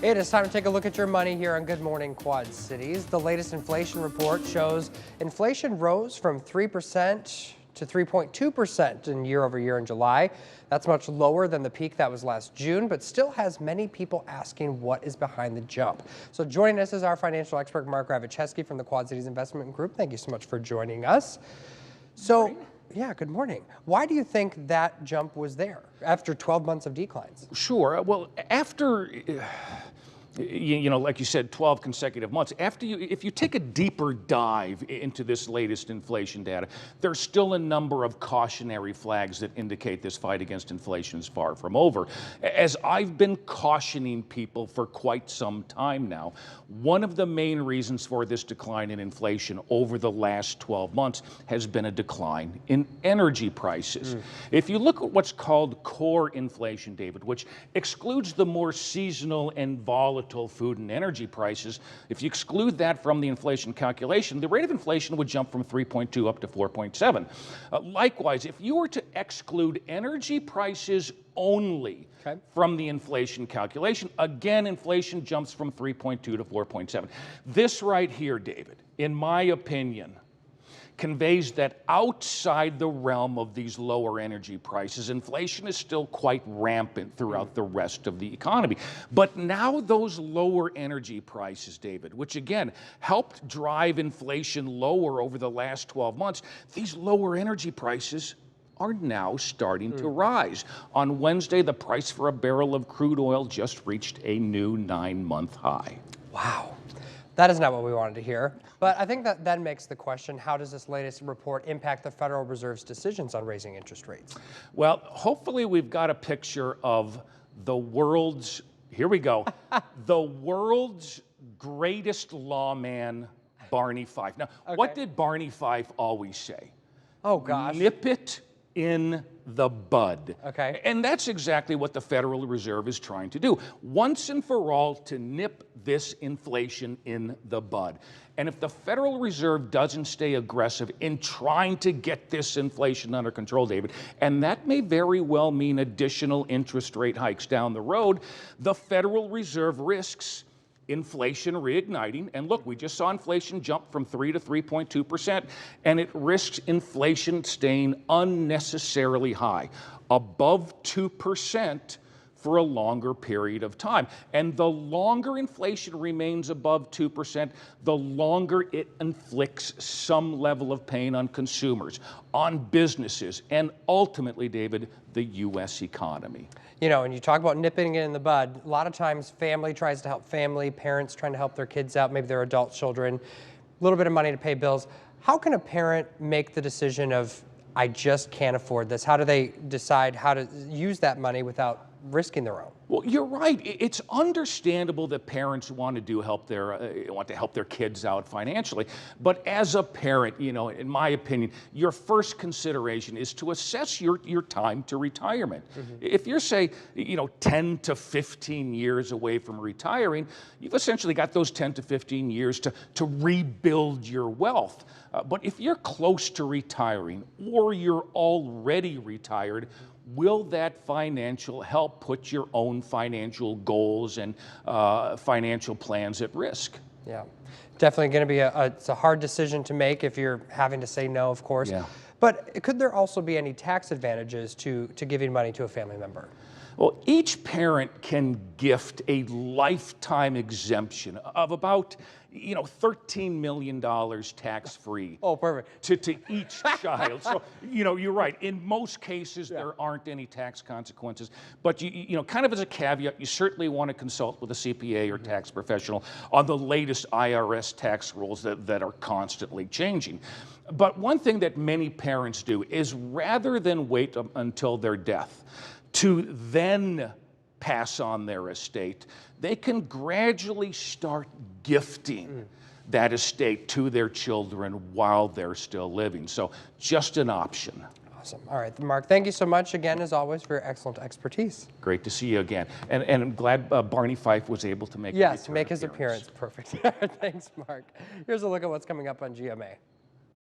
It is time to take a look at your money here on Good Morning Quad Cities. The latest inflation report shows inflation rose from 3% to 3.2% in year over year in July. That's much lower than the peak that was last June, but still has many people asking what is behind the jump. So joining us is our financial expert, Mark Ravicheski from the Quad Cities Investment Group. Thank you so much for joining us. So, yeah, good morning. Why do you think that jump was there after 12 months of declines? Sure. Well, after, like you said, 12 consecutive months, if you take a deeper dive into this latest inflation data, there's still a number of cautionary flags that indicate this fight against inflation is far from over. As I've been cautioning people for quite some time now, one of the main reasons for this decline in inflation over the last 12 months has been a decline in energy prices. If you look at what's called core inflation, David, which excludes the more seasonal and volatile food and energy prices, if you exclude that from the inflation calculation, the rate of inflation would jump from 3.2 up to 4.7. Likewise, if you were to exclude energy prices only from the inflation calculation, again, inflation jumps from 3.2 to 4.7. This right here, David, in my opinion, conveys that outside the realm of these lower energy prices, inflation is still quite rampant throughout the rest of the economy. But now those lower energy prices, David, which again helped drive inflation lower over the last 12 months, these lower energy prices are now starting to rise. On Wednesday, the price for a barrel of crude oil just reached a new 9-month high. Wow. That is not what we wanted to hear. But I think that then makes the question, how does this latest report impact the Federal Reserve's decisions on raising interest rates? Well, hopefully we've got a picture of the world's, here we go, the world's greatest lawman, Barney Fife. Now, what did Barney Fife always say? Oh, gosh. Nip it in the bud. Okay. And that's exactly what the Federal Reserve is trying to do, once and for all, to nip this inflation in the bud. And if the Federal Reserve doesn't stay aggressive in trying to get this inflation under control, David, and that may very well mean additional interest rate hikes down the road, the Federal Reserve risks inflation reigniting. And look, we just saw inflation jump from 3 to 3.2%, and it risks inflation staying unnecessarily high, above 2% for a longer period of time. And the longer inflation remains above 2%, the longer it inflicts some level of pain on consumers, on businesses, and ultimately, David, the U.S. economy. You know, and you talk about nipping it in the bud, a lot of times family tries to help family, parents trying to help their kids out, maybe their adult children, a little bit of money to pay bills. How can a parent make the decision of, I just can't afford this? How do they decide how to use that money without risking their own? Well, you're right. It's understandable that parents want to help their kids out financially. But as a parent, in my opinion, your first consideration is to assess your time to retirement. If you're, say, 10 to 15 years away from retiring, you've essentially got those 10 to 15 years to rebuild your wealth. But if you're close to retiring or you're already retired, will that financial help put your own financial goals and financial plans at risk? Yeah, definitely going to be it's a hard decision to make if you're having to say no, of course. Yeah. But could there also be any tax advantages to giving money to a family member? Well, each parent can gift a lifetime exemption of about, $13 million tax-free. Oh, perfect. To each child. So, you're right. In most cases, there aren't any tax consequences. But, kind of as a caveat, you certainly want to consult with a CPA or tax professional on the latest IRS tax rules that are constantly changing. But one thing that many parents do is rather than wait until their death to then pass on their estate, they can gradually start gifting that estate to their children while they're still living. So just an option. Awesome. All right, Mark, thank you so much again, as always, for your excellent expertise. Great to see you again. And I'm glad Barney Fife was able to make Yes, make his appearance. Perfect. Thanks, Mark. Here's a look at what's coming up on GMA.